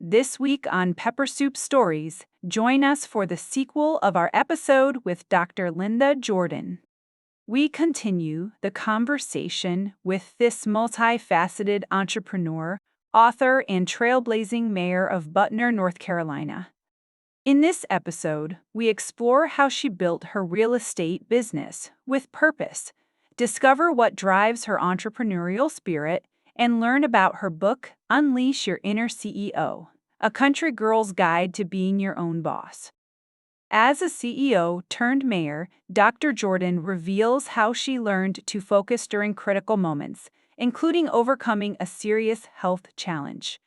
This week on Peppersoup Stories, join us for the sequel of our episode with Dr. Linda Jordon. We continue the conversation with this multifaceted entrepreneur, author, and trailblazing mayor of Butner, North Carolina. In this episode, we explore how she built her real estate business with purpose, discover what drives her entrepreneurial spirit, and learn about her book, Unleash Your Inner CEO, a country girl's guide to being your own boss. As a CEO turned mayor, Dr. Jordon reveals how she learned to focus during critical moments, including overcoming a serious health challenge.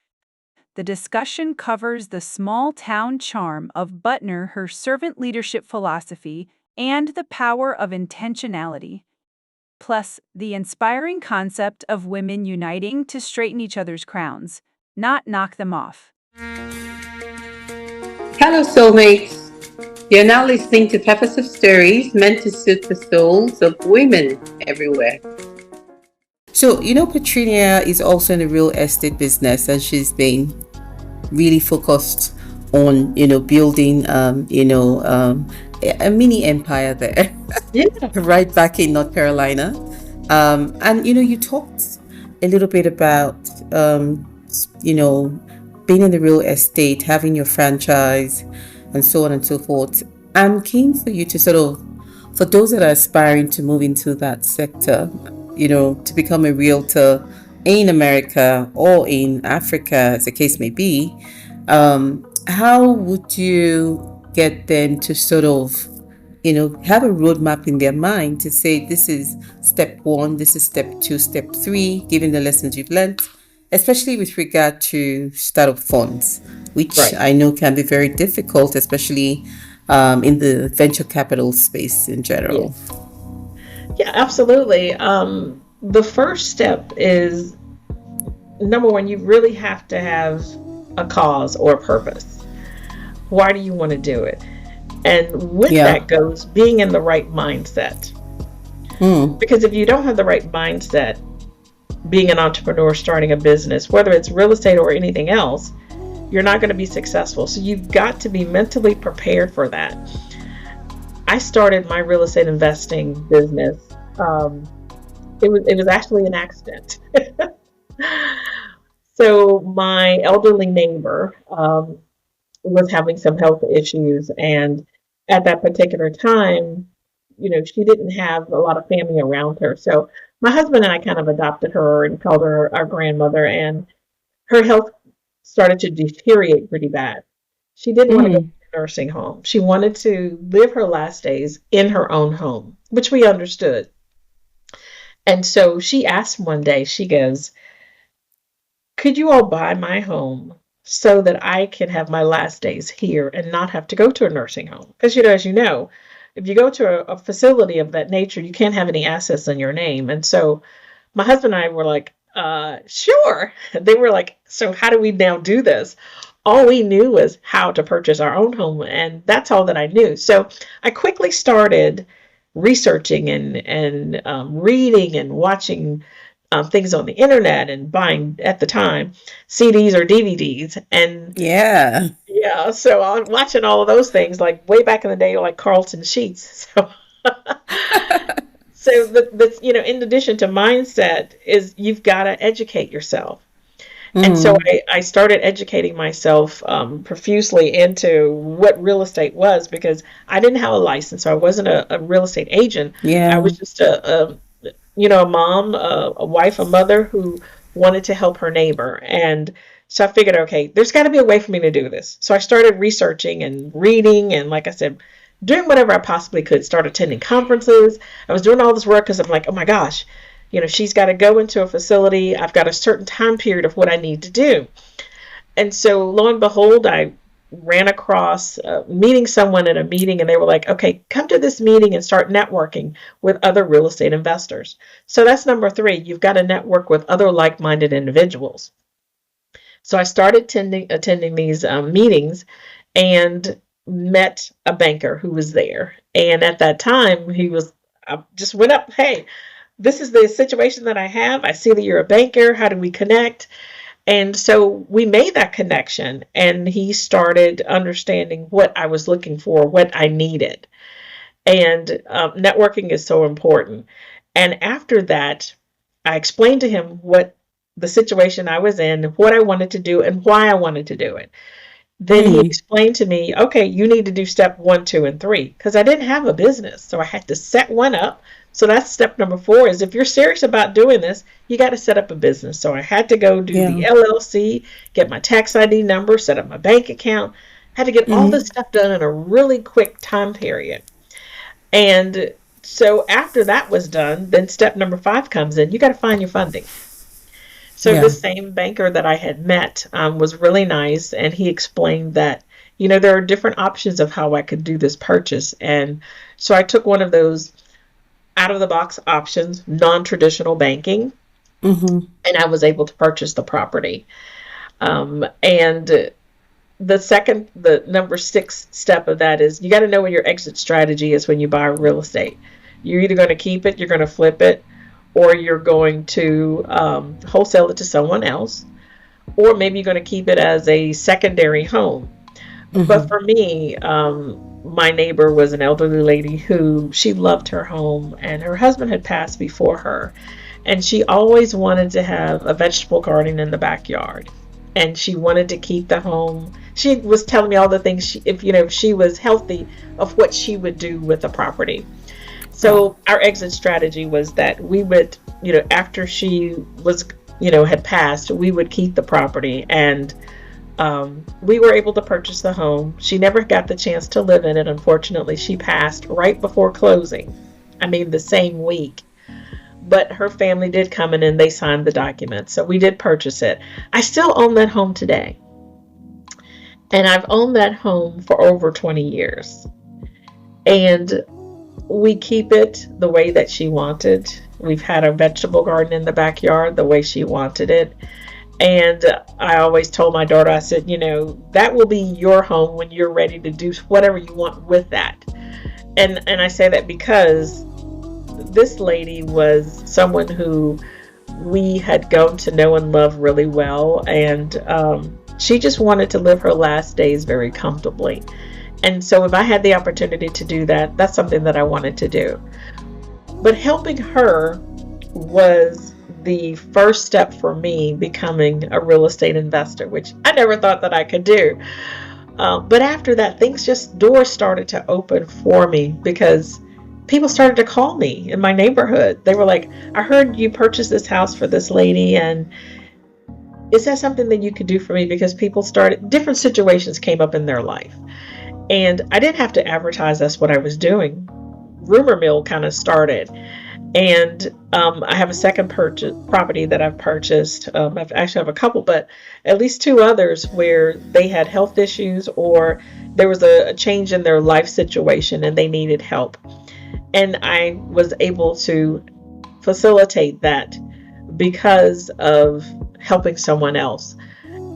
The discussion covers the small-town charm of Butner, her servant leadership philosophy, and the power of intentionality, plus the inspiring concept of women uniting to straighten each other's crowns, not knock them off. Hello, soulmates. You're now listening to Peppersoup Stories, meant to soothe the souls of women everywhere. So, Petunia is also in the real estate business, and she's been really focused on, building, a mini empire there, Yeah. right back in North Carolina. And, you talked a little bit about, being in the real estate, having your franchise, and so on and so forth. I'm keen for you to for those that are aspiring to move into that sector, to become a realtor in America or in Africa, as the case may be, how would you get them to have a roadmap in their mind to say, this is step one, this is step two, step three, given the lessons you've learned, especially with regard to startup funds, which Right. I know can be very difficult, especially in the venture capital space in general. Yeah, absolutely. The first step is, number one, you really have to have a cause or a purpose. Why do you want to do it? And with that goes being in the right mindset. Because if you don't have the right mindset, being an entrepreneur, starting a business, whether it's real estate or anything else, you're not going to be successful. So you've got to be mentally prepared for that. I started my real estate investing business. It was actually an accident. So my elderly neighbor was having some health issues, and at that particular time, she didn't have a lot of family around her. So my husband and I kind of adopted her and called her our grandmother, and her health started to deteriorate pretty bad. She didn't want to go to a nursing home. She wanted to live her last days in her own home, which we understood. And so she asked one day, she goes, could you all buy my home so that I can have my last days here and not have to go to a nursing home? Because, as you know, if you go to a facility of that nature, you can't have any assets in your name. And so my husband and I were like, sure. They were like, so how do we now do this? All we knew was how to purchase our own home, and that's all that I knew. So I quickly started researching and reading and watching things on the internet and buying, at the time, CDs or DVDs. And Yeah. so I'm watching all of those things, like way back in the day, like Carlton Sheets. So that's, in addition to mindset, is you've got to educate yourself. And so I started educating myself profusely into what real estate was, because I didn't have a license, so I wasn't a real estate agent. Yeah. I was just a mom, a wife, a mother who wanted to help her neighbor. And so I figured, okay, there's got to be a way for me to do this. So I started researching and reading, and like I said, doing whatever I possibly could. Start attending conferences. I was doing all this work because I'm like, oh my gosh, she's got to go into a facility. I've got a certain time period of what I need to do. And so lo and behold, I ran across meeting someone at a meeting, and they were like, okay, come to this meeting and start networking with other real estate investors. So that's number 3. You've got to network with other like-minded individuals. So I started attending these meetings and met a banker who was there. And at that time, I just went up, hey, this is the situation that I have. I see that you're a banker. How do we connect? And so we made that connection, and he started understanding what I was looking for, what I needed. And networking is so important. And after that, I explained to him what the situation I was in, what I wanted to do, and why I wanted to do it. Then he Mm. explained to me, okay, you need to do step one, two, and three, because I didn't have a business. So I had to set one up. So that's step number four is if you're serious about doing this, you got to set up a business. So I had to go do Yeah. the LLC, get my tax ID number, set up my bank account, had to get all this Mm. stuff done in a really quick time period. And so after that was done, then step number five comes in. You got to find your funding. So the Yeah. same banker that I had met was really nice, and he explained that, there are different options of how I could do this purchase. And so I took one of those out of the box options, non-traditional banking, Mm-hmm. and I was able to purchase the property. And the number six step of that is you got to know what your exit strategy is when you buy real estate. You're either going to keep it, you're going to flip it, or you're going to wholesale it to someone else, or maybe you're going to keep it as a secondary home. But Mm-hmm. for me, my neighbor was an elderly lady who she loved her home, and her husband had passed before her. And she always wanted to have a vegetable garden in the backyard. And she wanted to keep the home. She was telling me all the things if she was healthy, of what she would do with the property. Wow. So our exit strategy was that we would, after she was, had passed, we would keep the property, and we were able to purchase the home. She never got the chance to live in it. Unfortunately, she passed right before closing. I mean, the same week. But her family did come in and they signed the document. So we did purchase it. I still own that home today. And I've owned that home for over 20 years. And we keep it the way that she wanted. We've had a vegetable garden in the backyard the way she wanted it. And I always told my daughter, I said, that will be your home when you're ready to do whatever you want with that. And I say that because this lady was someone who we had grown to know and love really well. And she just wanted to live her last days very comfortably. And so if I had the opportunity to do that, that's something that I wanted to do. But helping her was the first step for me becoming a real estate investor, which I never thought that I could do. But after that, doors started to open for me because people started to call me in my neighborhood. They were like, I heard you purchased this house for this lady, and is that something that you could do for me? Because different situations came up in their life. And I didn't have to advertise that's what I was doing. Rumor mill kind of started. And I have a second property that I've purchased. I actually have a couple, but at least two others where they had health issues or there was a change in their life situation and they needed help. And I was able to facilitate that because of helping someone else.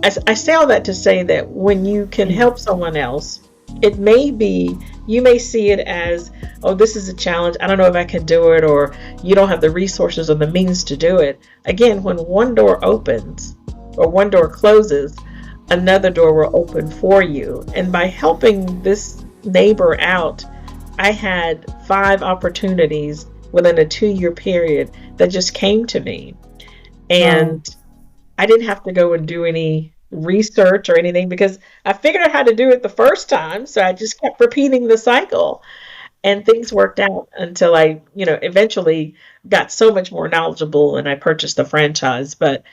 I say all that to say that when you can help someone else, you may see it as, oh, this is a challenge. I don't know if I can do it, or you don't have the resources or the means to do it. Again, when one door opens or one door closes, another door will open for you. And by helping this neighbor out, I had 5 opportunities within a 2-year period that just came to me. Wow. And I didn't have to go and do any research or anything because I figured out how to do it the first time. So I just kept repeating the cycle and things worked out until I, eventually got so much more knowledgeable and I purchased the franchise. But,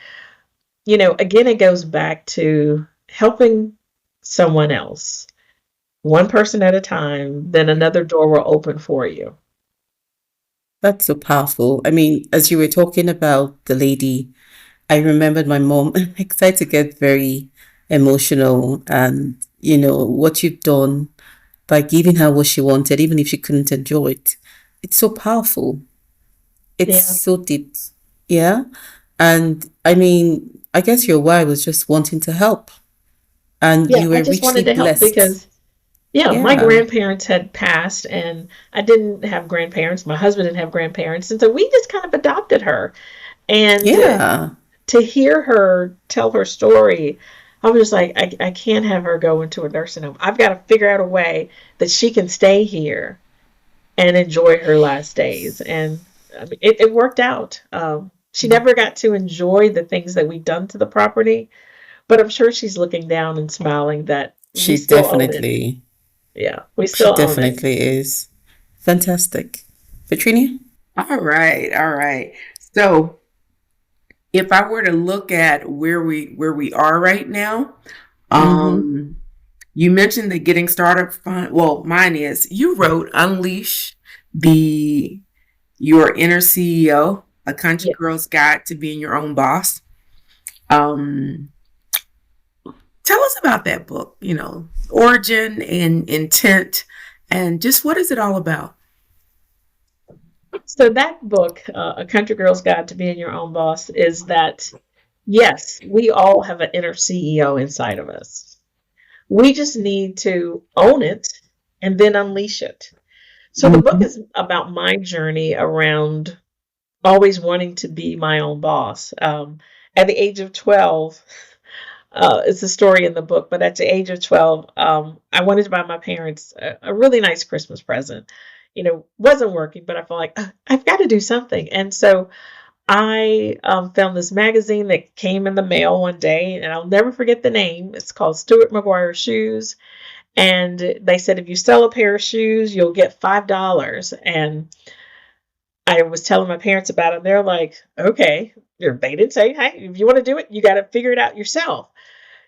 again, it goes back to helping someone else, one person at a time, then another door will open for you. That's so powerful. I mean, as you were talking about the lady, I remembered my mom. I started to get very emotional, and what you've done by giving her what she wanted, even if she couldn't enjoy it. It's so powerful. It's Yeah. so deep. Yeah. And I mean, I guess your why was just wanting to help, and Yeah, you I were just richly wanted to help blessed. because yeah, my Yeah. grandparents had passed and I didn't have grandparents. My husband didn't have grandparents. And so we just kind of adopted her. And Yeah. to hear her tell her story, I was just like, I can't have her go into a nursing home. I've got to figure out a way that she can stay here and enjoy her last days. And I mean, it worked out. She never got to enjoy the things that we've done to the property, but I'm sure she's looking down and smiling that we She still own it. definitely, Yeah, we she still own it. definitely is. Fantastic. Katrina? All right, all right. So if I were to look at where we are right now, Mm-hmm. you mentioned the Getting Started Fund. Well, mine is you wrote Unleash the Your Inner CEO, a country Yeah. girl's guide to being your own boss. Um, Tell us about that book, origin and intent, and just what is it all about? So that book, A Country Girl's Guide to Being Your Own Boss, is that, yes, we all have an inner CEO inside of us. We just need to own it and then unleash it. So the book Mm-hmm. is about my journey around always wanting to be my own boss. At the age of 12, it's a story in the book, but at the age of 12, I wanted to buy my parents a really nice Christmas present. Wasn't working, but I felt like I've got to do something. And so I found this magazine that came in the mail one day, and I'll never forget the name. It's called Stuart McGuire Shoes. And they said, if you sell a pair of shoes, you'll get $5. And I was telling my parents about it, and they're like, okay. They didn't say, hey, if you want to do it, you got to figure it out yourself.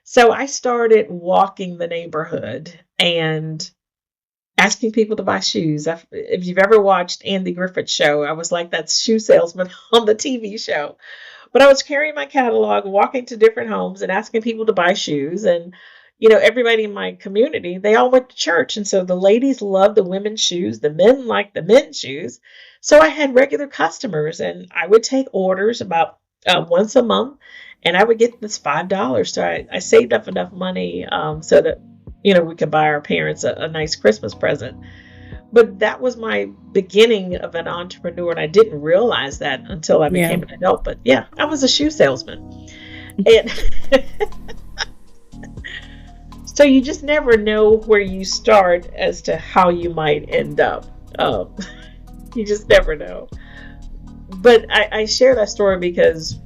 So I started walking the neighborhood and asking people to buy shoes. If you've ever watched Andy Griffith's show, I was like that shoe salesman on the TV show. But I was carrying my catalog, walking to different homes and asking people to buy shoes. And, everybody in my community, they all went to church. And so the ladies loved the women's shoes. The men liked the men's shoes. So I had regular customers, and I would take orders about once a month, and I would get this $5. So I saved up enough money so that, we could buy our parents a nice Christmas present. But that was my beginning of an entrepreneur, and I didn't realize that until I Yeah. became an adult. But yeah, I was a shoe salesman. And so you just never know where you start as to how you might end up. You just never know. But I share that story because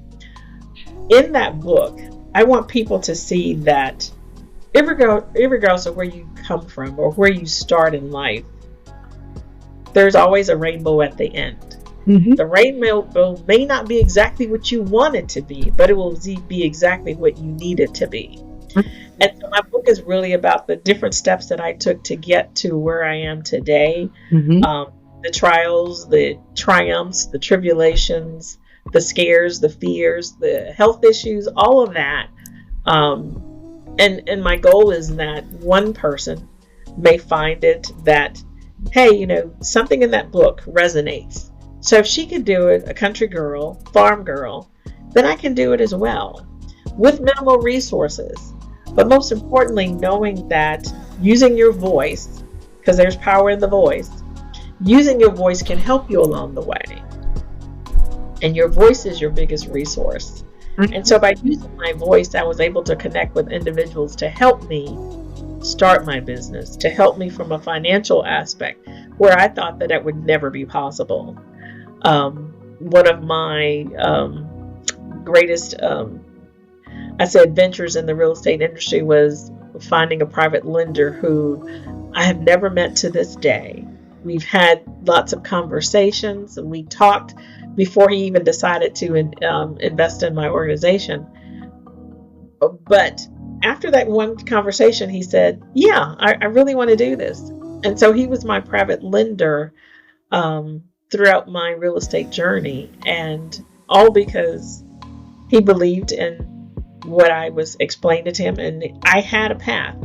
in that book, I want people to see that regardless of where you come from or where you start in life, there's always a rainbow at the end. Mm-hmm. The rainbow may not be exactly what you want it to be, but it will be exactly what you need it to be. And so my book is really about the different steps that I took to get to where I am today. Mm-hmm. The trials, the triumphs, the tribulations, the scares, the fears, the health issues, all of that. And my goal is that one person may find it that, hey, something in that book resonates. So if she could do it, a country girl, farm girl, then I can do it as well with minimal resources. But most importantly, knowing that using your voice, because there's power in the voice, using your voice can help you along the way. And your voice is your biggest resource. And so by using my voice, I was able to connect with individuals to help me start my business, to help me from a financial aspect where I thought that it would never be possible. One of my greatest, adventures in the real estate industry was finding a private lender who I have never met to this day. We've had lots of conversations, and we talked before he even decided to invest in my organization. But after that one conversation, he said, yeah, I really want to do this. And so he was my private lender throughout my real estate journey, and all because he believed in what I was explaining to him, and I had a path.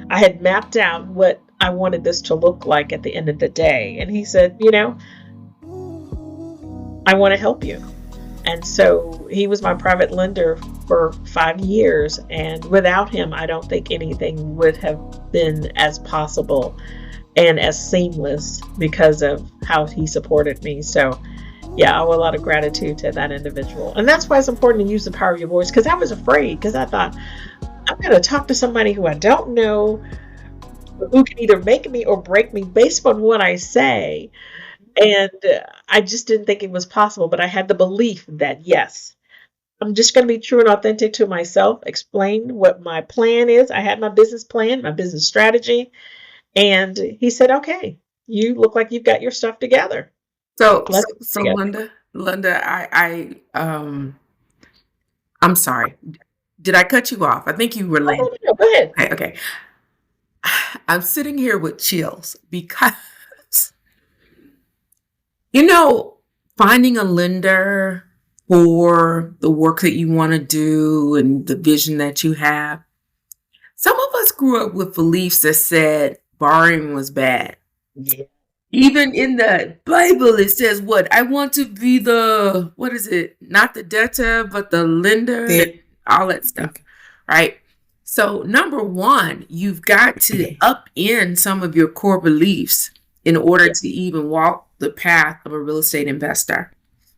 I had mapped out what I wanted this to look like at the end of the day. And he said, I want to help you. And so he was my private lender for 5 years. And without him, I don't think anything would have been as possible and as seamless because of how he supported me. So yeah, I owe a lot of gratitude to that individual. And that's why it's important to use the power of your voice, because I was afraid, because I thought, I'm going to talk to somebody who I don't know, who can either make me or break me based on what I say. And I just didn't think it was possible. But I had the belief that, yes, I'm just going to be true and authentic to myself, explain what my plan is. I had my business plan, my business strategy. And he said, okay, you look like you've got your stuff together. So, Let's so, get so together. Linda, I'm sorry. Did I cut you off? I think you were Oh, late. no, go ahead. Okay. I'm sitting here with chills because, you know, finding a lender for the work that you want to do and the vision that you have. Some of us grew up with beliefs that said borrowing was bad. Yeah. Even in the Bible, it says what? I want to be the, what is it? Not the debtor, but the lender, and all that stuff, Okay. right? So, number one, you've got to upend some of your core beliefs in order Yes. to even walk the path of a real estate investor.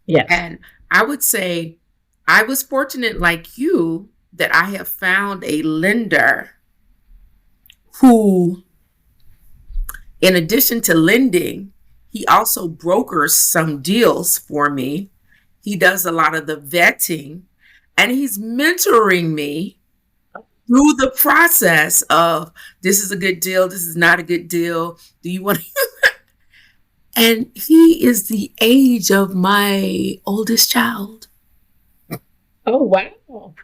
Yes. And I would say I was fortunate, like you, that I have found a lender who, in addition to lending, he also brokers some deals for me. He does a lot of the vetting, and he's mentoring me through the process of, this is a good deal, this is not a good deal. Do you want to? And he is the age of my oldest child. Oh, wow.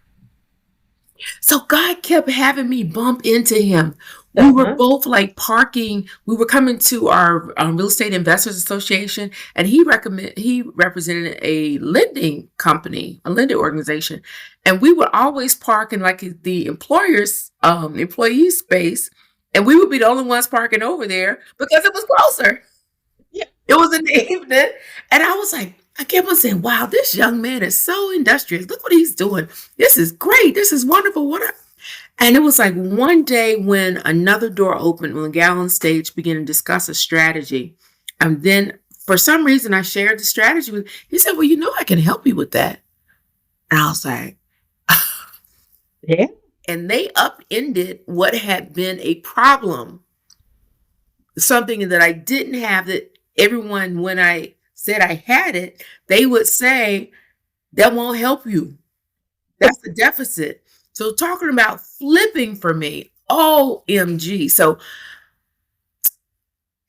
So God kept having me bump into him. We were Uh-huh. both like parking. We were coming to our Real Estate Investors Association, and he represented a lending company, a lending organization, and we would always park in like the employee space, and we would be the only ones parking over there because it was closer. Yeah. It was in the evening, and I was like, I kept on saying, "Wow, this young man is so industrious. Look what he's doing. This is great. This is wonderful." And it was like one day when another door opened, when Gal on stage began to discuss a strategy. And then for some reason, I shared the strategy with, he said, "Well, you know, I can help you with that." And I was like, Yeah. and they upended what had been a problem, something that I didn't have, that everyone, when I said I had it, they would say, that won't help you. That's the deficit. So talking about flipping for me, OMG. So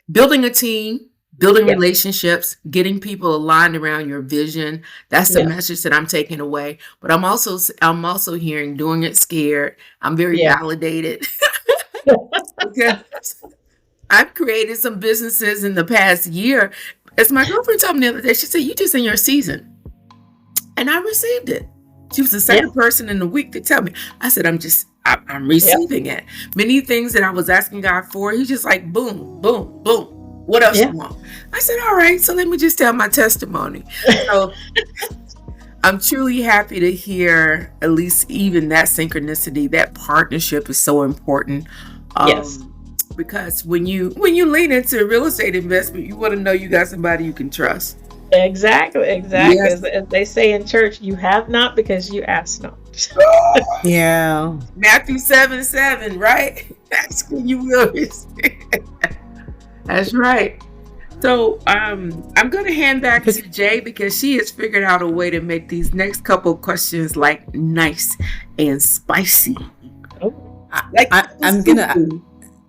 building a team, building Yes. relationships, getting people aligned around your vision. That's the Yes. message that I'm taking away. But I'm also hearing doing it scared. I'm very Yeah. validated because I've created some businesses in the past year. As my girlfriend told me the other day, she said, "You just in your season." And I received it. She was the second person in the week to tell me. I said, I'm receiving it. Many things that I was asking God for, he's just like, boom, boom, boom. What else you want? I said, all right, so let me just tell my testimony. So I'm truly happy to hear at least even that synchronicity, that partnership is so important. Yes. Because when you lean into real estate investment, you want to know you got somebody you can trust. Exactly. Yes. As they say in church, you have not because you ask not. Yeah. Matthew 7:7, right? Ask and you will receive. That's right. So I'm going to hand back to Jay because she has figured out a way to make these next couple questions like nice and spicy. Oh. I'm gonna.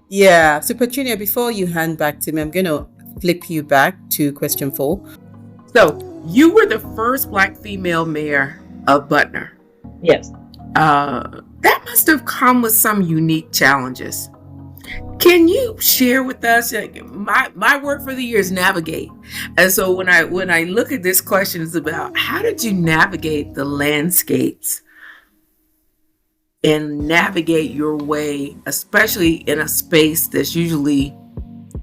Yeah. So Petunia, before you hand back to me, I'm gonna flip you back to question 4. So you were the first Black female mayor of Butner. Yes. That must have come with some unique challenges. Can you share with us? My word for the year is navigate. And so when I look at this question, it's about how did you navigate the landscapes and navigate your way, especially in a space that's usually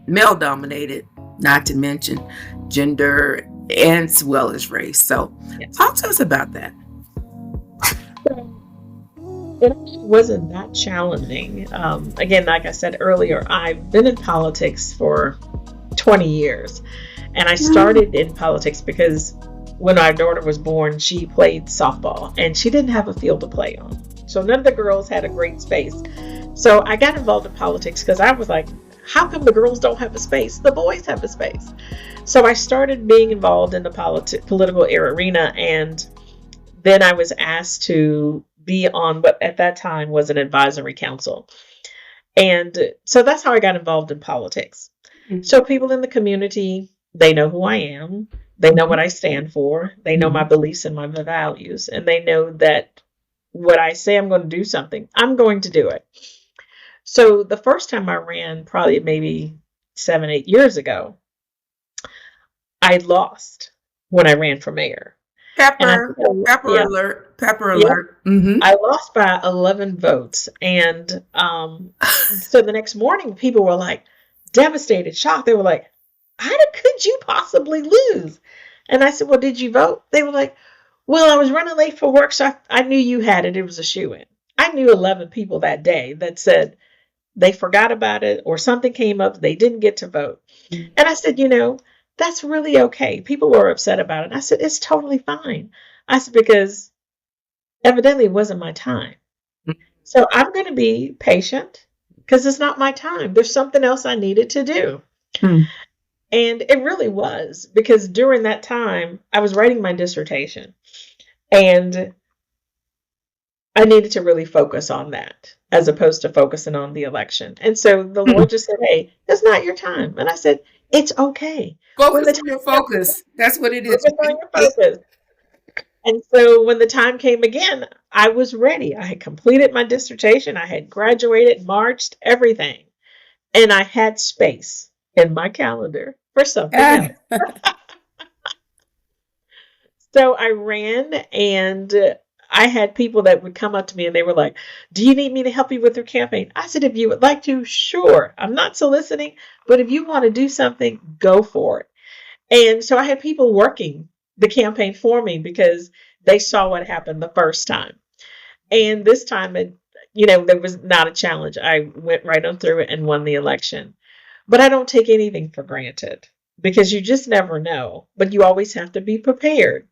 male dominated, not to mention gender and as well as race. So talk to us about that. It actually wasn't that challenging. Again, like I said earlier, I've been in politics for 20 years. And I started in politics because when our daughter was born, she played softball and she didn't have a field to play on. So none of the girls had a great space. So I got involved in politics because I was like, how come the girls don't have a space? The boys have a space. So I started being involved in the political arena, and then I was asked to be on what at that time was an advisory council. And so that's how I got involved in politics. Mm-hmm. So people in the community, they know who I am. They know what I stand for. They know my beliefs and my values. And they know that when I say I'm going to do something, I'm going to do it. So the first time I ran, probably maybe 7-8 years ago, I lost when I ran for mayor. Pepper alert. Mm-hmm. I lost by 11 votes. And so the next morning, people were like devastated, shocked. They were like, how could you possibly lose? And I said, well, did you vote? They were like, well, I was running late for work, so I knew you had it. It was a shoo-in. I knew 11 people that day that said they forgot about it or something came up, they didn't get to vote. Mm-hmm. And I said, that's really okay. People were upset about it. I said, it's totally fine. I said, because evidently it wasn't my time. Mm-hmm. So I'm going to be patient because it's not my time. There's something else I needed to do. Mm-hmm. And it really was, because during that time, I was writing my dissertation and I needed to really focus on that as opposed to focusing on the election. And so the Lord just said, hey, it's not your time. And I said, it's okay. Focus on your focus. That's what it is. Focus on your focus. And so when the time came again, I was ready. I had completed my dissertation. I had graduated, marched, everything. And I had space in my calendar for something else. So I ran, and I had people that would come up to me and they were like, do you need me to help you with your campaign? I said, if you would like to, sure. I'm not soliciting, but if you want to do something, go for it. And so I had people working the campaign for me because they saw what happened the first time. And this time, there was not a challenge. I went right on through it and won the election. But I don't take anything for granted because you just never know. But you always have to be prepared.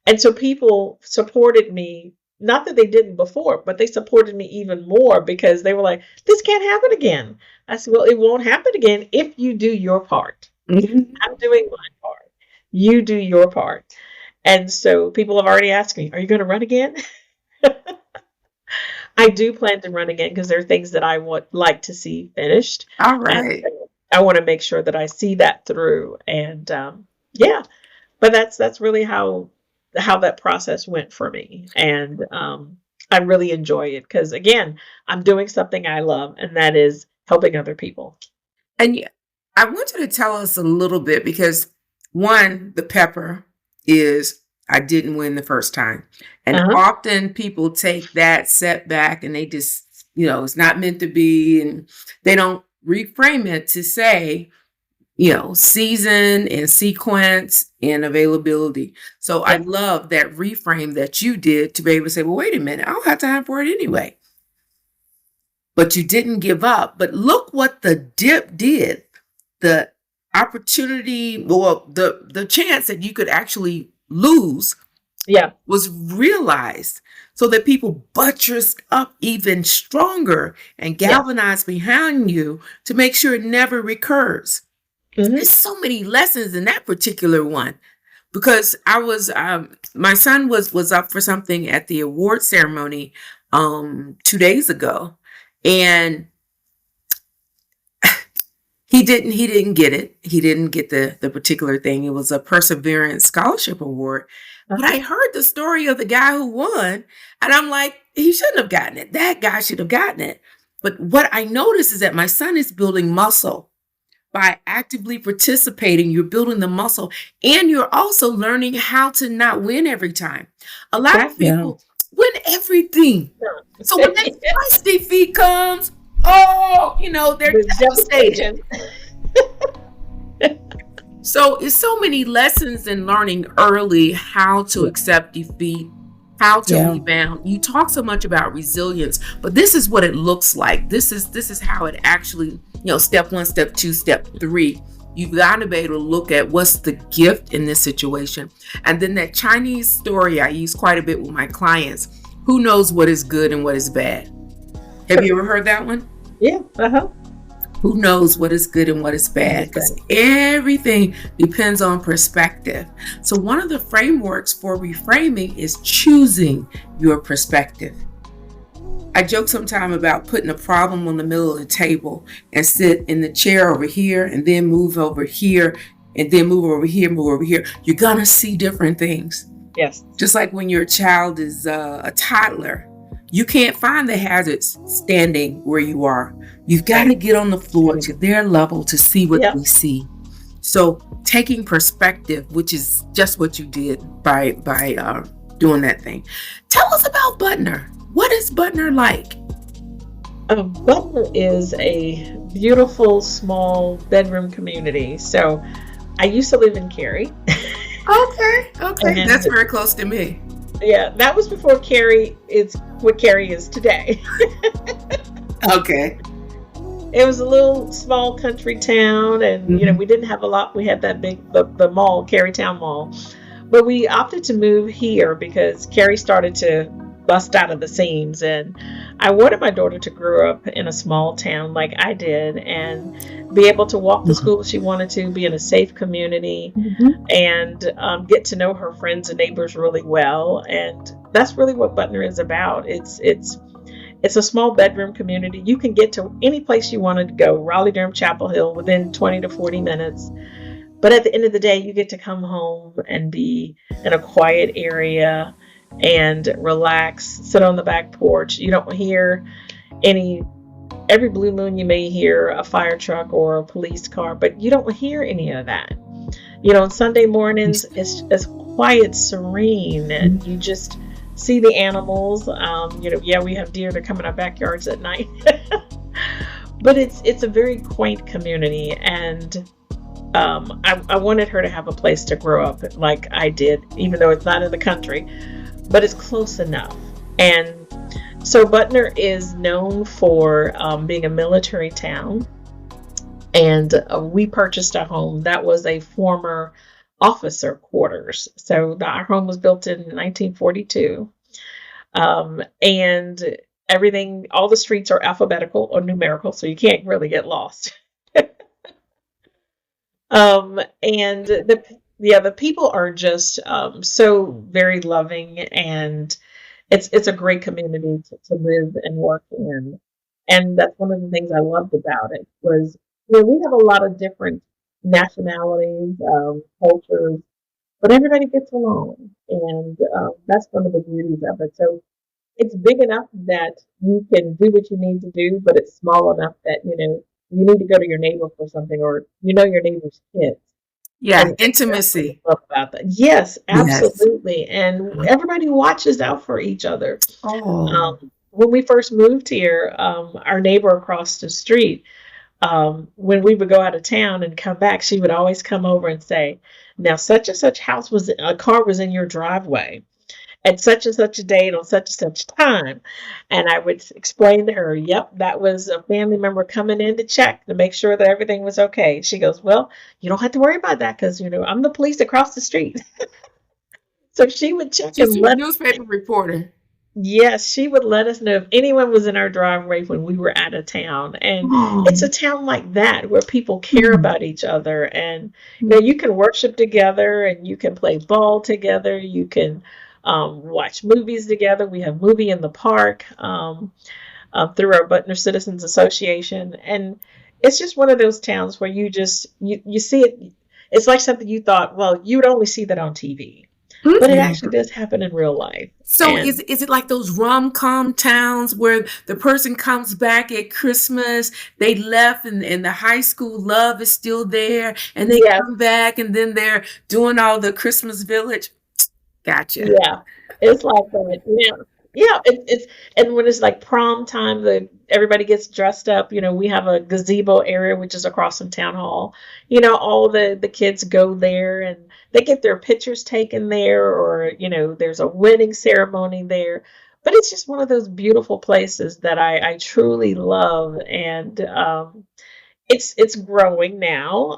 And so people supported me, not that they didn't before, but they supported me even more because they were like, this can't happen again. I said, well, it won't happen again if you do your part. Mm-hmm. I'm doing my part. You do your part. And so people have already asked me, are you going to run again? I do plan to run again because there are things that I would like to see finished. All right. I want to make sure that I see that through. And but that's really how that process went for me. And I really enjoy it because, again, I'm doing something I love, and that is helping other people. And I want you to tell us a little bit because, one, the pepper is I didn't win the first time. And often people take that setback and they just, it's not meant to be. And they don't reframe it to say, season and sequence and availability. So I love that reframe that you did to be able to say, well, wait a minute, I don't have time for it anyway. But you didn't give up. But look what the dip did. The opportunity, well, the chance that you could actually lose was realized so that people buttressed up even stronger and galvanized behind you to make sure it never recurs. Mm-hmm. There's so many lessons in that particular one because I was, my son was up for something at the award ceremony 2 days ago, and he didn't get it. He didn't get the particular thing. It was a Perseverance Scholarship Award. But I heard the story of the guy who won, and I'm like, he shouldn't have gotten it. That guy should have gotten it. But what I noticed is that my son is building muscle. By actively participating, you're building the muscle, and you're also learning how to not win every time. A lot of people win everything. So when that first defeat comes, they're devastated. So it's so many lessons in learning early how to accept defeat, how to rebound. You talk so much about resilience, but this is what it looks like. This is how it actually, step 1, step 2, step 3. You've got to be able to look at what's the gift in this situation. And then that Chinese story I use quite a bit with my clients. Who knows what is good and what is bad? Have you ever heard that one? Yeah. Uh-huh. Who knows what is good and what is bad? Because everything depends on perspective. So one of the frameworks for reframing is choosing your perspective. I joke sometimes about putting a problem on the middle of the table and sit in the chair over here and then move over here and then move over here, move over here. You're going to see different things. Yes. Just like when your child is a toddler, you can't find the hazards standing where you are. You've got to get on the floor to their level to see what they see. So taking perspective, which is just what you did by doing that thing. Tell us about Butner. What is Butner like? Butner is a beautiful, small bedroom community. So I used to live in Cary. Okay. And that's very close to me. Yeah, that was before Cary is what Cary is today. Okay. It was a little small country town, and we didn't have a lot. We had that big the mall, Carytown Mall, but we opted to move here because Cary started to bust out of the seams, and I wanted my daughter to grow up in a small town like I did and be able to walk to school if she wanted to, be in a safe community, and get to know her friends and neighbors really well. And that's really what Butner is about. It's a small bedroom community. You can get to any place you wanted to go, Raleigh, Durham, Chapel Hill, within 20 to 40 minutes. But at the end of the day, you get to come home and be in a quiet area and relax, sit on the back porch. You don't hear every blue moon you may hear a fire truck or a police car, but you don't hear any of that. On Sunday mornings, it's quiet, serene, and you just see the animals. We have deer that come in our backyards at night. But it's a very quaint community, and I wanted her to have a place to grow up like I did, even though it's not in the country, but it's close enough. And so Butner is known for being a military town, and we purchased a home that was a former officer quarters. So our home was built in 1942, and everything, all the streets are alphabetical or numerical, so you can't really get lost. And the people are just so very loving, and it's a great community to live and work in. And that's one of the things I loved about it was, we have a lot of different nationalities, cultures, but everybody gets along, and that's one of the beauties of it. So it's big enough that you can do what you need to do, but it's small enough that you need to go to your neighbor for something, or your neighbor's kids. Yeah, And intimacy. love about that. Yes, absolutely. And everybody watches out for each other. Oh. When we first moved here, our neighbor across the street, when we would go out of town and come back, she would always come over and say, now such and such a car was in your driveway at such and such a date on such and such time. And I would explain to her, yep, that was a family member coming in to check to make sure that everything was okay. She goes, well, you don't have to worry about that because, I'm the police across the street. So she would check She's and a newspaper reporter. Yes, she would let us know if anyone was in our driveway when we were out of town. And it's a town like that where people care about each other. And you can worship together, and you can play ball together. You can watch movies together. We have movie in the park through our Butner Citizens Association. And it's just one of those towns where you see it. It's like something you thought, well, you would only see that on TV. But it actually does happen in real life. So is it like those rom-com towns where the person comes back at Christmas, they left and the high school love is still there, and they come back and then they're doing all the Christmas Village? Gotcha. Yeah, it's like that. Yeah. It's and when it's like prom time, everybody gets dressed up. We have a gazebo area which is across from town hall. All the kids go there and they get their pictures taken there, or there's a wedding ceremony there. But it's just one of those beautiful places that I truly love, and It's growing now,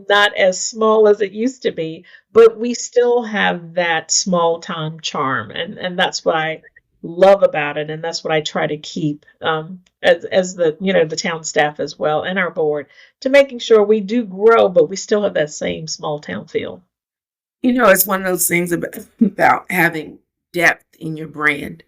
not as small as it used to be, but we still have that small time charm, and that's what I love about it, and that's what I try to keep, as the the town staff as well and our board, to making sure we do grow, but we still have that same small town feel. It's one of those things about having depth in your brand.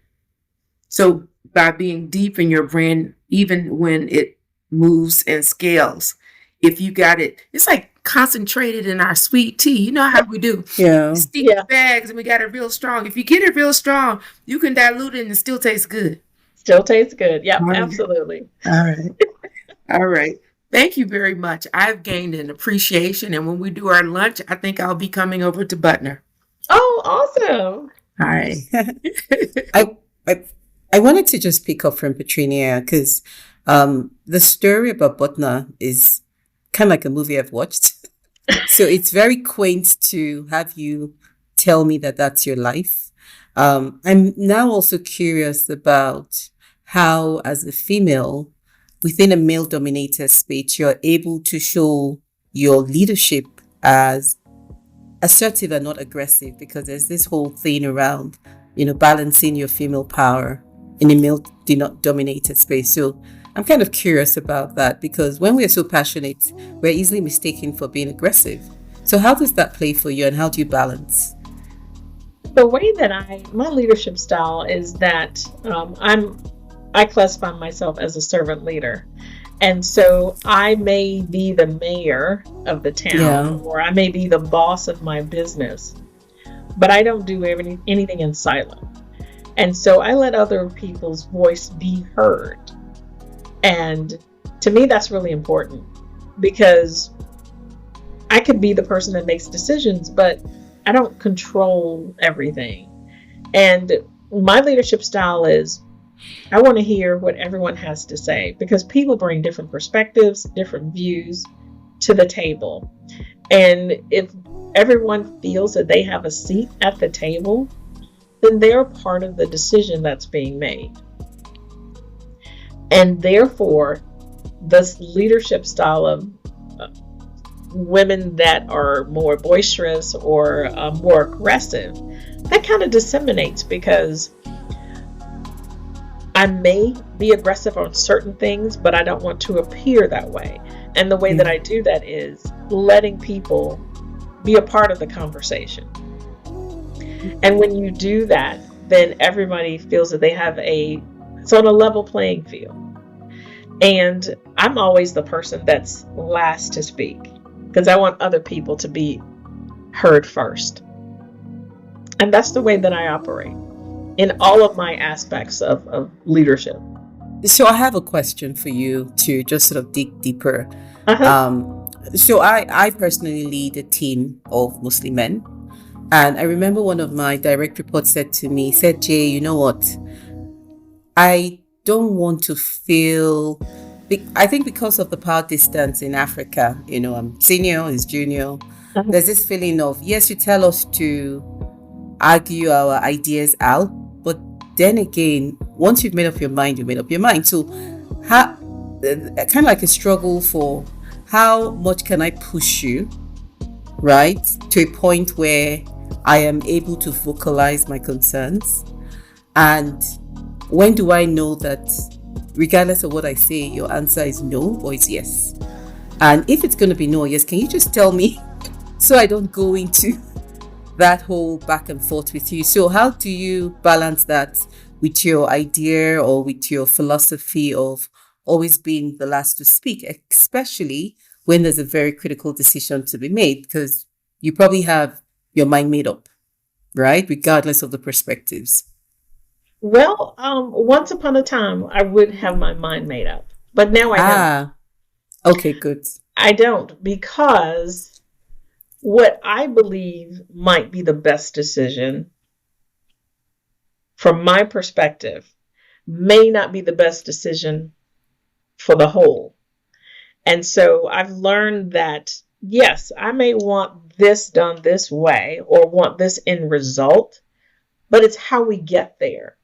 So by being deep in your brand, even when it moves and scales, if you got it, it's like concentrated in our sweet tea. You know how we do Yeah. sticky Yeah, bags and we got it real strong. If you get it real strong, you can dilute it and it still tastes good. still tastes good. All Yep, right. absolutely. All right. All right. Thank you very much. I've gained an appreciation. And when we do our lunch, I think I'll be coming over to Butner. Oh, awesome. All right. I, I I wanted to just pick up from Petrinia because the story about Butner is kind of like a movie I've watched. So it's very quaint to have you tell me that that's your life. I'm now also curious about how, as a female within a male dominated space, you're able to show your leadership as assertive and not aggressive, because there's this whole thing around, balancing your female power in a male dominated space. So I'm kind of curious about that because when we're so passionate, we're easily mistaken for being aggressive. So how does that play for you and how do you balance? The way that my leadership style is that I classify myself as a servant leader. And so I may be the mayor of the town, Yeah. or I may be the boss of my business, but I don't do anything in silo. And so I let other people's voice be heard. And to me, that's really important because I could be the person that makes decisions, but I don't control everything. And my leadership style is I want to hear what everyone has to say because people bring different perspectives, different views to the table. And if everyone feels that they have a seat at the table, then they're part of the decision that's being made. And therefore, this leadership style of women that are more boisterous or more aggressive, that kind of disseminates because I may be aggressive on certain things, but I don't want to appear that way. And the way that I do that is letting people be a part of the conversation. And when you do that, then everybody feels that they have it's on a level playing field. And I'm always the person that's last to speak because I want other people to be heard first. And that's the way that I operate in all of my aspects of leadership. So I have a question for you to just sort of dig deeper. Uh-huh. So I personally lead a team of Muslim men. And I remember one of my direct reports said, Jay, you know what? I don't want to feel, I think because of the power distance in Africa, I'm senior, he's junior. Uh-huh. There's this feeling of, yes, you tell us to argue our ideas out, but then again, once you've made up your mind, you made up your mind. So how, kind of like a struggle for how much can I push you, right, to a point where I am able to vocalize my concerns, and when do I know that regardless of what I say, your answer is no or is yes? And if it's going to be no or yes, can you just tell me so I don't go into that whole back and forth with you? So how do you balance that with your idea or with your philosophy of always being the last to speak, especially when there's a very critical decision to be made, because you probably have your mind made up, right? Regardless of the perspectives. Well, once upon a time, I would have my mind made up, but now I don't. Okay, good. I don't because what I believe might be the best decision from my perspective may not be the best decision for the whole. And so I've learned that, yes, I may want this done this way or want this end result, but it's how we get there.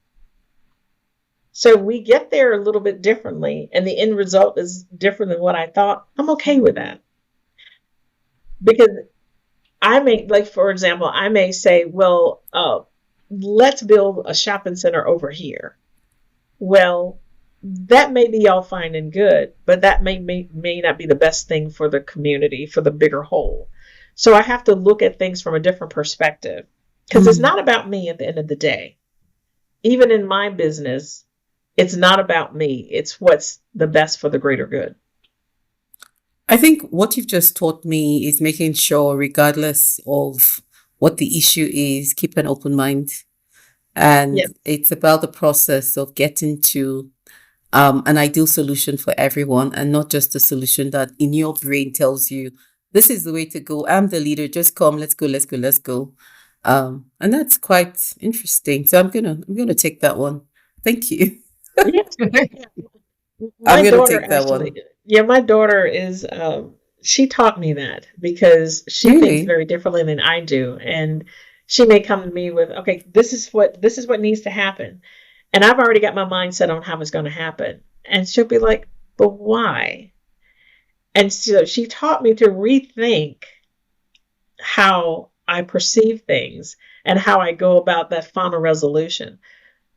So we get there a little bit differently, and the end result is different than what I thought. I'm okay with that because I may, like, for example, I may say, well, let's build a shopping center over here. Well, that may be all fine and good, but that may not be the best thing for the community, for the bigger whole. So I have to look at things from a different perspective because it's not about me at the end of the day. Even in my business, it's not about me. It's what's the best for the greater good. I think what you've just taught me is making sure, regardless of what the issue is, keep an open mind. And Yes. it's about the process of getting to an ideal solution for everyone, and not just a solution that in your brain tells you, this is the way to go. I'm the leader. Just come. Let's go. Let's go. Let's go. And that's quite interesting. So I'm gonna take that one. Thank you. Yes. I'm My gonna daughter take that actually, one. yeah, my daughter is, she taught me that because she thinks Really? very differently than I do. And she may come to me with, okay, this is what needs to happen. And I've already got my mindset on how it's going to happen. And she'll be like, but why? And so she taught me to rethink how I perceive things and how I go about that final resolution.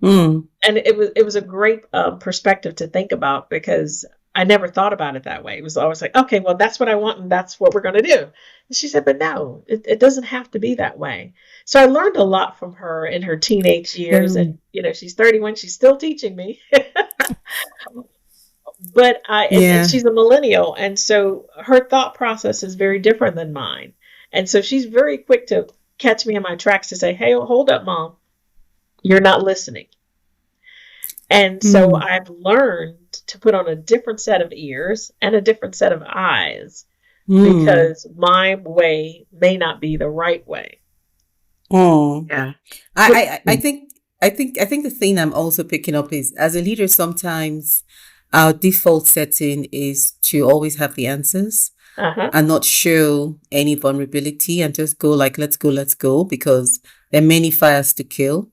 Mm, And it was a great perspective to think about because I never thought about it that way. It was always like, okay, well, that's what I want and that's what we're going to do. And she said, but no, it doesn't have to be that way. So I learned a lot from her in her teenage years, yeah. and she's 31, she's still teaching me. But and Yeah. she's a millennial, and so her thought process is very different than mine. And so she's very quick to catch me in my tracks to say, hey, hold up, mom, you're not listening. And so Mm, I've learned to put on a different set of ears and a different set of eyes mm, because my way may not be the right way. mm. Yeah. I think the thing I'm also picking up is, as a leader, sometimes our default setting is to always have the answers Uh-huh. and not show any vulnerability, and just go like, let's go, because there are many fires to kill.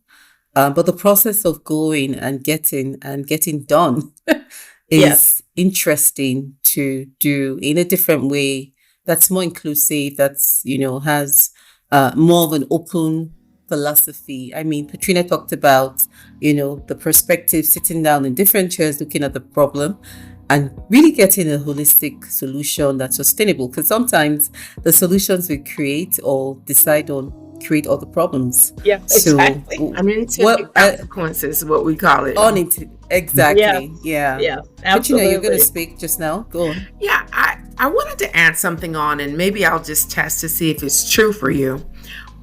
But the process of going and getting done Yes. is interesting to do in a different way, that's more inclusive, that's, has more of an open philosophy. I mean, Katrina talked about, the perspective, sitting down in different chairs, looking at the problem and really getting a holistic solution that's sustainable. Because sometimes the solutions we create or decide on create other problems. Yeah, So, exactly. Unintended consequences is what we call it. on it, Yes. exactly, yeah. Yeah, Katrina, you're going to absolutely. speak just now. Go on. Yeah, I wanted to add something on, and maybe I'll just test to see if it's true for you.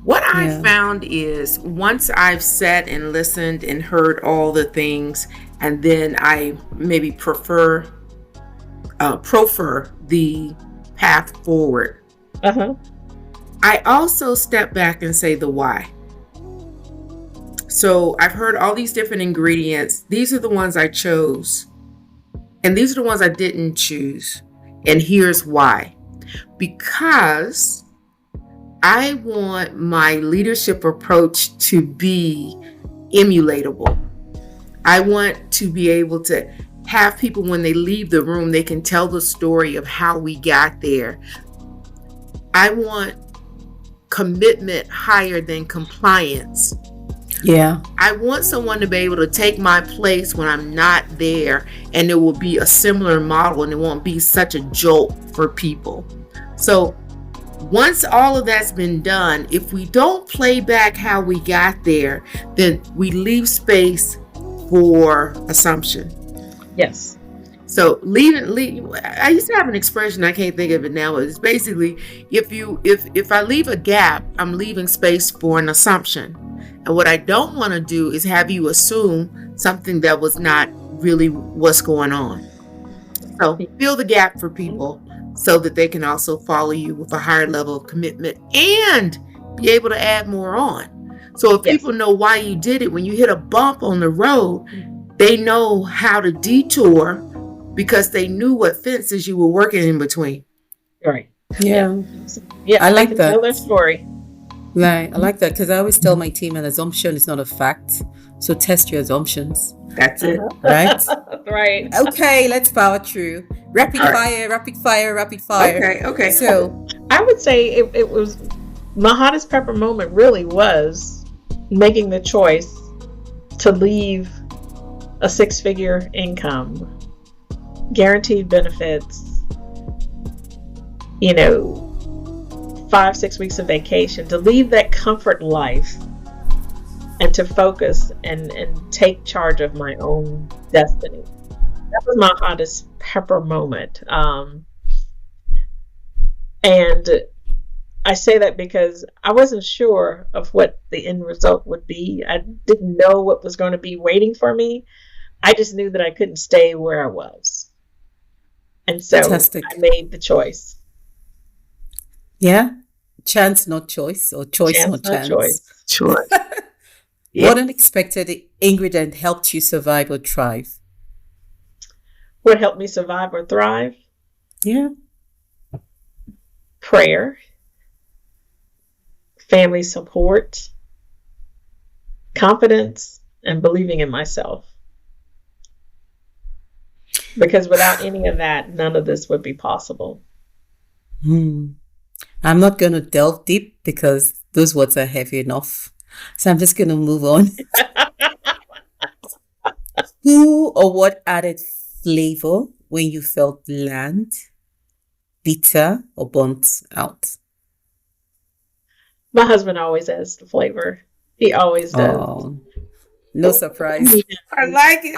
What I Yeah. found is once I've sat and listened and heard all the things, and then I maybe prefer the path forward, Uh-huh. I also step back and say the why. So I've heard all these different ingredients. These are the ones I chose, and these are the ones I didn't choose. And here's why. Because I want my leadership approach to be emulatable. I want to be able to have people, when they leave the room, they can tell the story of how we got there. I want commitment higher than compliance. Yeah. I want someone to be able to take my place when I'm not there, and it will be a similar model, and it won't be such a jolt for people. So once all of that's been done, if we don't play back how we got there, then we leave space for assumption. Yes. So I used to have an expression, I can't think of it now. It's basically, if I leave a gap, I'm leaving space for an assumption. And what I don't want to do is have you assume something that was not really what's going on. So fill the gap for people so that they can also follow you with a higher level of commitment and be able to add more on. So if Yes. people know why you did it, when you hit a bump on the road, they know how to detour because they knew what fences you were working in between. Right. Yeah. Yeah. I They like can tell their that. story. Right. I like that, because I always tell my team an assumption is not a fact. So test your assumptions, That's it. right? Right. Okay, let's power through. Rapid All right. fire, rapid fire, rapid fire. Okay. So, I would say it was my hottest pepper moment really was making the choice to leave a 6-figure income, guaranteed benefits, 5-6 weeks of vacation, to leave that comfort life and to focus and take charge of my own destiny. That was my hottest pepper moment. And I say that because I wasn't sure of what the end result would be. I didn't know what was going to be waiting for me. I just knew that I couldn't stay where I was. And so fantastic. I made the choice. Yeah, chance, not choice, or choice, not chance. Choice. Sure. What unexpected ingredient helped you survive or thrive? What helped me survive or thrive? Yeah. Prayer, family support, confidence, and believing in myself. Because without any of that, none of this would be possible. I'm not going to delve deep because those words are heavy enough. So I'm just going to move on. Who or what added flavor when you felt bland, bitter, or burnt out? My husband always adds the flavor. He always does. Oh, no surprise. I like it.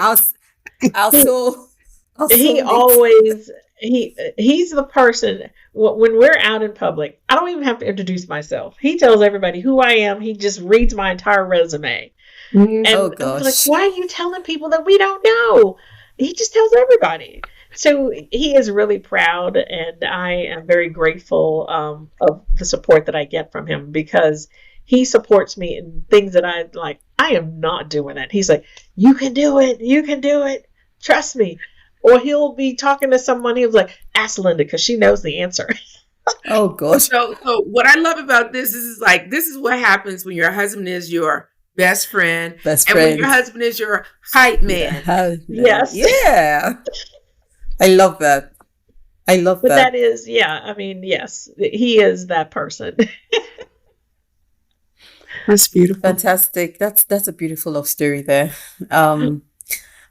He's the person when we're out in public, I don't even have to introduce myself. He tells everybody who I am. He just reads my entire resume. And Oh, I was gosh. like, why are you telling people that we don't know? He just tells everybody. So he is really proud, and I am very grateful of the support that I get from him, because he supports me in things that I like. I am not doing that. He's like, you can do it. You can do it. Trust me. Or he'll be talking to someone. He was like, ask Linda, because she knows the answer. Oh, gosh. So what I love about this is this is what happens when your husband is your best friend. Best And when friend. your husband is your hype man. Yes. Yeah. I love that. But that is, yes, he is that person. That's beautiful. Fantastic. That's a beautiful love story there.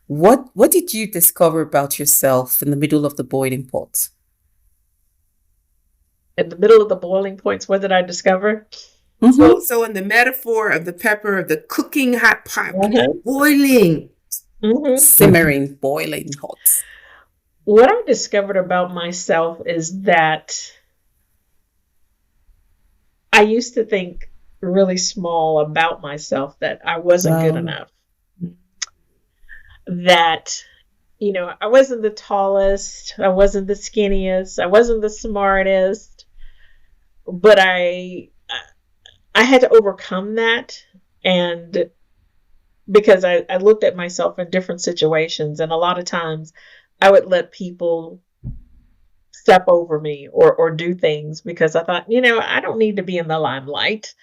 What did you discover about yourself in the middle of the boiling pot? In the middle of the boiling points, what did I discover? So in the metaphor of the pepper of the cooking hot pot, Mhm. boiling. Simmering, boiling hot. What I discovered about myself is that I used to think really small about myself, that I wasn't good Wow. enough. That, I wasn't the tallest, I wasn't the skinniest, I wasn't the smartest, but I had to overcome that. And because I looked at myself in different situations, and a lot of times I would let people step over me or do things because I thought, I don't need to be in the limelight.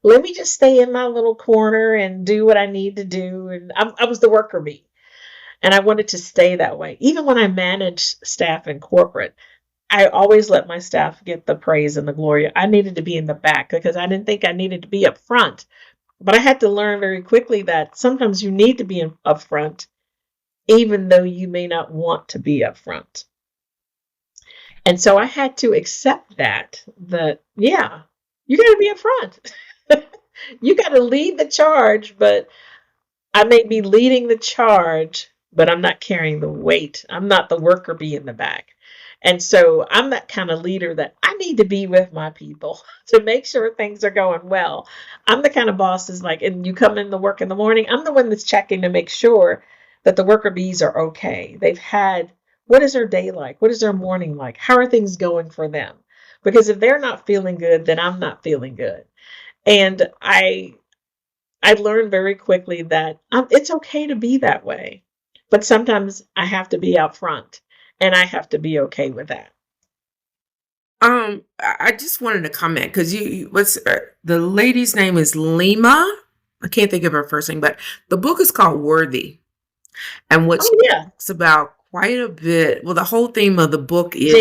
Let me just stay in my little corner and do what I need to do. And I was the worker bee, and I wanted to stay that way. Even when I managed staff in corporate, I always let my staff get the praise and the glory. I needed to be in the back because I didn't think I needed to be up front. But I had to learn very quickly that sometimes you need to be up front, even though you may not want to be up front. And so I had to accept that yeah, you got to be up front. You got to lead the charge, but I may be leading the charge, but I'm not carrying the weight. I'm not the worker bee in the back. And so I'm that kind of leader that I need to be with my people to make sure things are going well. I'm the kind of boss is like, and you come in to work in the morning, I'm the one that's checking to make sure that the worker bees are okay. What is their day like? What is their morning like? How are things going for them? Because if they're not feeling good, then I'm not feeling good. And I learned very quickly that it's okay to be that way. But sometimes I have to be out front, and I have to be okay with that. I just wanted to comment because what's the lady's name is Lima. I can't think of her first name, but the book is called Worthy. And what she talks about quite a bit, well, the whole theme of the book is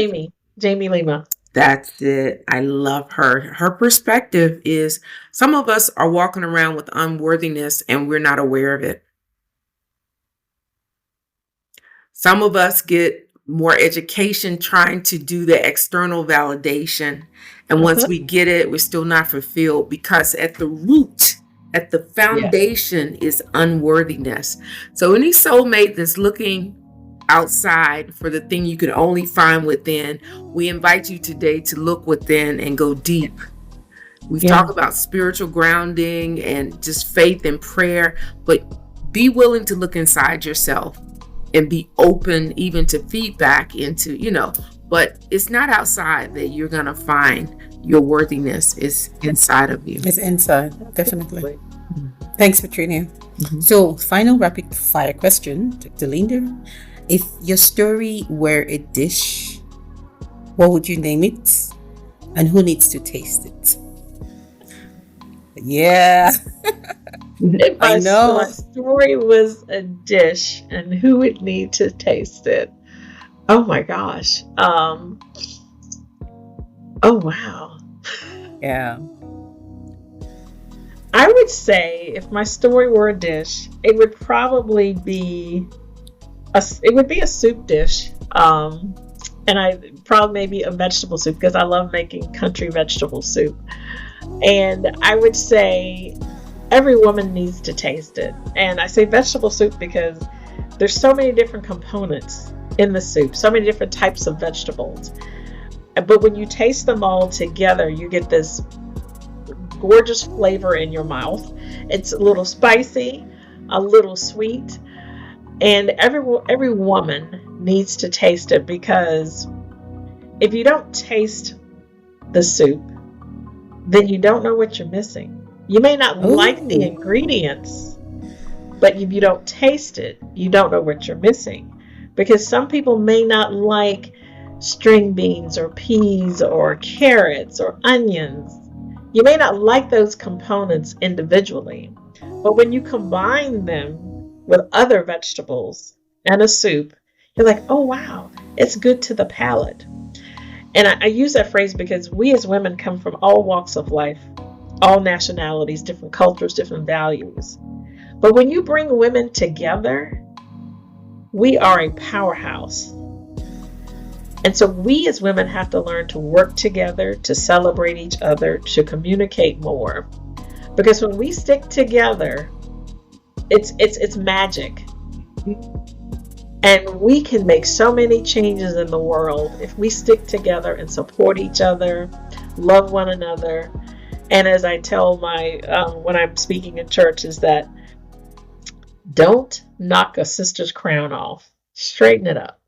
Jamie Lima. That's it. I love her. Her perspective is some of us are walking around with unworthiness and we're not aware of it. Some of us get more education trying to do the external validation. And once we get it, we're still not fulfilled, because at the root, at the foundation is unworthiness. So any soulmate that's looking outside for the thing you can only find within, we invite you today to look within and go deep. We've talked about spiritual grounding and just faith and prayer, but be willing to look inside yourself and be open even to feedback into, but it's not outside that you're going to find your worthiness. Is inside of you. It's inside, definitely. Thanks, Petrina. So, final rapid fire question, Dr. Linda. If your story were a dish, what would you name it? And who needs to taste it? Yeah. If I know my story was a dish, and who would need to taste it? Oh my gosh. Oh wow. Yeah. I would say if my story were a dish, it would probably be a soup dish. And I probably maybe a vegetable soup, because I love making country vegetable soup. And I would say every woman needs to taste it. And I say vegetable soup because there's so many different components in the soup, so many different types of vegetables. But when you taste them all together, you get this gorgeous flavor in your mouth. It's a little spicy, a little sweet, and every woman needs to taste it, because if you don't taste the soup, then you don't know what you're missing. You may not like the ingredients, but if you don't taste it, you don't know what you're missing. Because some people may not like string beans or peas or carrots or onions. You may not like those components individually, but when you combine them with other vegetables and a soup, you're like, oh wow, it's good to the palate. And I use that phrase because we as women come from all walks of life, all nationalities, different cultures, different values. But when you bring women together, we are a powerhouse. And so we as women have to learn to work together, to celebrate each other, to communicate more. Because when we stick together, it's magic. And we can make so many changes in the world if we stick together and support each other, love one another. And as I tell my when I'm speaking in church, is that don't knock a sister's crown off. Straighten it up.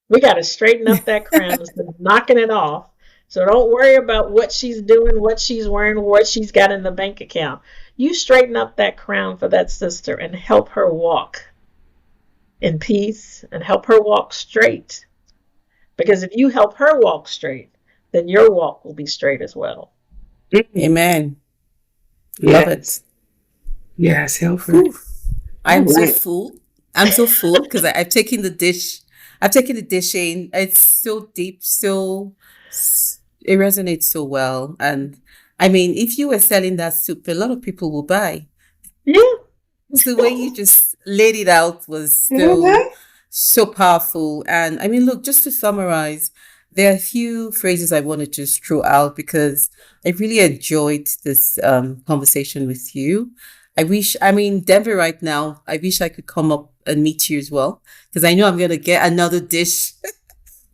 We got to straighten up that crown instead of knocking it off. So don't worry about what she's doing, what she's wearing, what she's got in the bank account. You straighten up that crown for that sister and help her walk in peace and help her walk straight. Because if you help her walk straight, then your walk will be straight as well. Amen. Love it. Yes, help her. I'm so full. I'm so full because I've taken the dish. I've taken the dish in. It's so deep, it resonates so well. And I mean, if you were selling that soup, a lot of people will buy. Yeah. The way you just laid it out was so powerful. And I mean, look, just to summarize, there are a few phrases I want to just throw out because I really enjoyed this conversation with you. Denver right now, I wish I could come up and meet you as well, because I know I'm going to get another dish,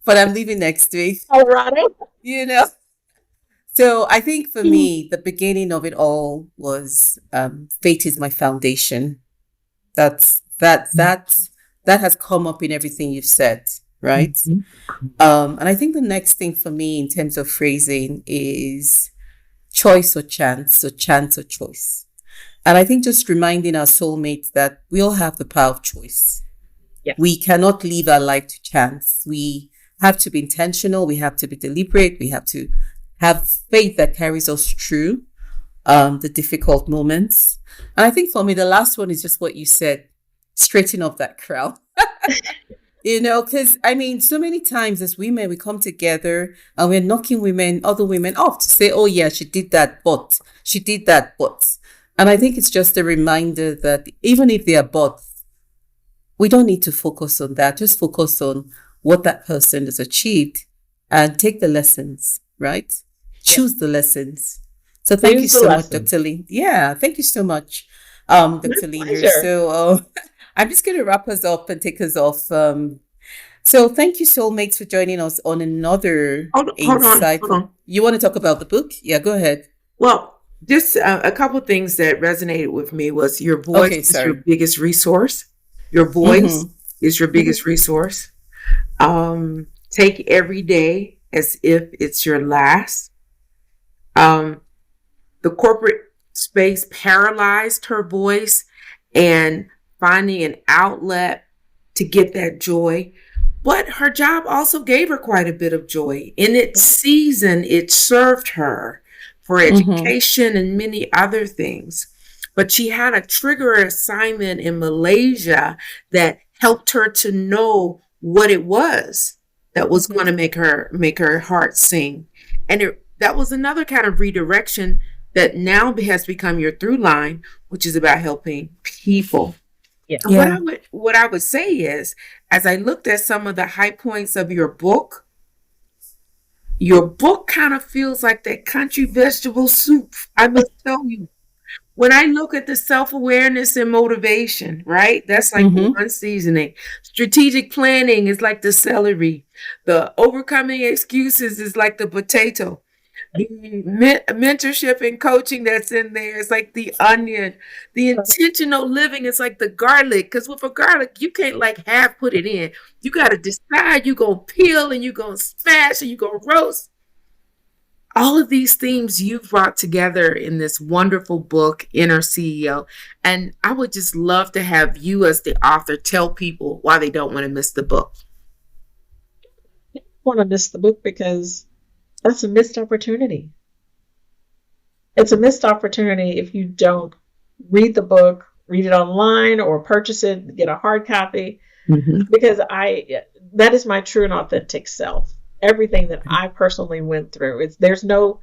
but I'm leaving next week. All right. So I think for me, the beginning of it all was faith is my foundation. That has come up in everything you've said, right? And I think the next thing for me in terms of phrasing is choice or chance, or chance or choice. And I think just reminding our soulmates that we all have the power of choice. Yeah. We cannot leave our life to chance. We have to be intentional. We have to be deliberate. We have to have faith that carries us through. the difficult moments. And I think for me, the last one is just what you said, straighten up that crown. Because I mean, so many times as women, we come together and we're knocking other women off to say, oh, yeah, she did that, but she did that, but. And I think it's just a reminder that even if they are bots, we don't need to focus on that. Just focus on what that person has achieved and take the lessons, right? Choose the lessons. So thank you so much, Dr. Lee. Yeah, thank you so much, Dr. Lee. So I'm just going to wrap us up and take us off. So thank you, soulmates, for joining us on another insight. Hold on. You want to talk about the book? Yeah, go ahead. Well, just a couple of things that resonated with me was your voice is your biggest resource. Your voice is your biggest resource. Take every day as if it's your last. The corporate space paralyzed her voice, and finding an outlet to get that joy. But her job also gave her quite a bit of joy. In its season, it served her for education and many other things. But she had a trigger assignment in Malaysia that helped her to know what it was that was going to make her heart sing. And that was another kind of redirection that now has become your through line, which is about helping people. Yeah. What I would say is, as I looked at some of the high points of your book kind of feels like that country vegetable soup. I must tell you, when I look at the self-awareness and motivation, right? That's like one seasoning. Strategic planning is like the celery. The overcoming excuses is like the potato. The mentorship and coaching that's in there is like the onion. The intentional living is like the garlic. Because with a garlic, you can't like half put it in. You got to decide you're going to peel and you're going to smash and you're going to roast. All of these themes you've brought together in this wonderful book, Inner CEO. And I would just love to have you as the author tell people why they don't want to miss the book. I want to miss the book because that's a missed opportunity. It's a missed opportunity if you don't read the book, read it online or purchase it, get a hard copy, because that is my true and authentic self. Everything that I personally went through. There's no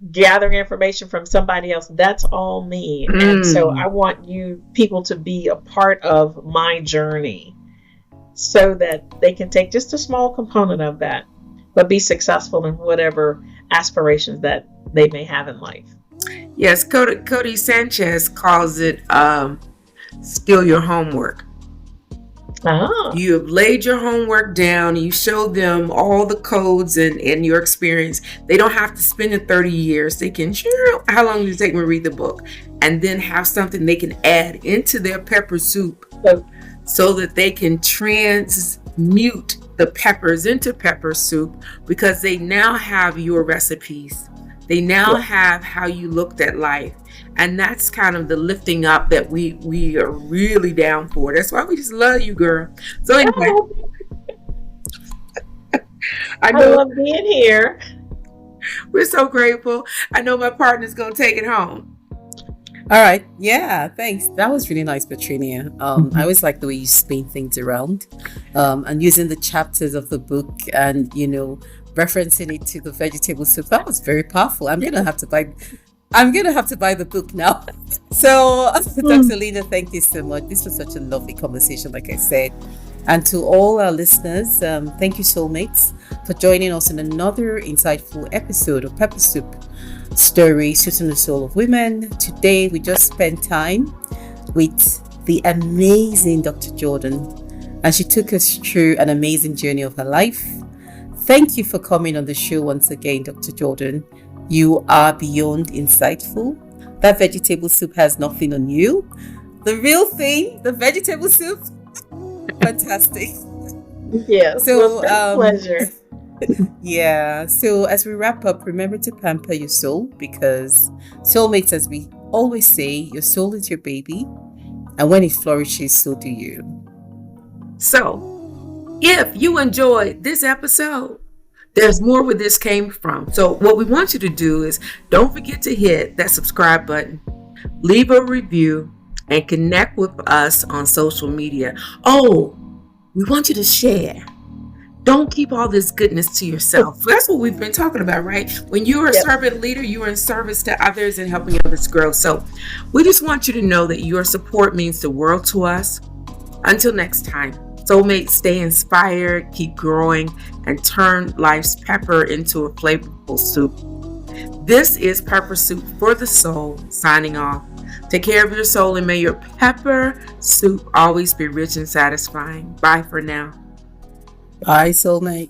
gathering information from somebody else. That's all me. And so I want people to be a part of my journey so that they can take just a small component of that, but be successful in whatever aspirations that they may have in life. Yes, Cody Sanchez calls it steal your homework. You have laid your homework down. You show them all the codes and your experience. They don't have to spend the 30 years. They can, how long does it take me to read the book? And then have something they can add into their pepper soup so that they can transmute the peppers into pepper soup, because they now have your recipes. They now have how you looked at life. And that's kind of the lifting up that we are really down for. That's why we just love you, girl. So anyway, I love being here. We're so grateful. I know my partner's going to take it home. All right. Yeah, thanks. That was really nice, Petrinia. I always like the way you spin things around and using the chapters of the book and, referencing it to the vegetable soup. That was very powerful. I'm going to have to buy the book now. So, Dr. Lena, thank you so much. This was such a lovely conversation, like I said. And to all our listeners, thank you, soulmates, for joining us in another insightful episode of Peppersoup Stories, Suiting the Soul of Women. Today, we just spent time with the amazing Dr. Jordon, and she took us through an amazing journey of her life. Thank you for coming on the show once again, Dr. Jordon. You are beyond insightful. That vegetable soup has nothing on you. The real thing, the vegetable soup, fantastic. Yeah, so pleasure. Yeah. So as we wrap up, remember to pamper your soul, because soulmates, as we always say, your soul is your baby, and when it flourishes, so do you. So, if you enjoyed this episode, There's more where this came from. So what we want you to do is don't forget to hit that subscribe button, leave a review, and connect with us on social media. Oh, we want you to share. Don't keep all this goodness to yourself. That's what we've been talking about, right? When you're a servant leader, you are in service to others and helping others grow. So we just want you to know that your support means the world to us. Until next time, soulmates, stay inspired, keep growing, and turn life's pepper into a flavorful soup. This is Peppersoup for the Soul, signing off. Take care of your soul and may your pepper soup always be rich and satisfying. Bye for now. Bye, soulmate.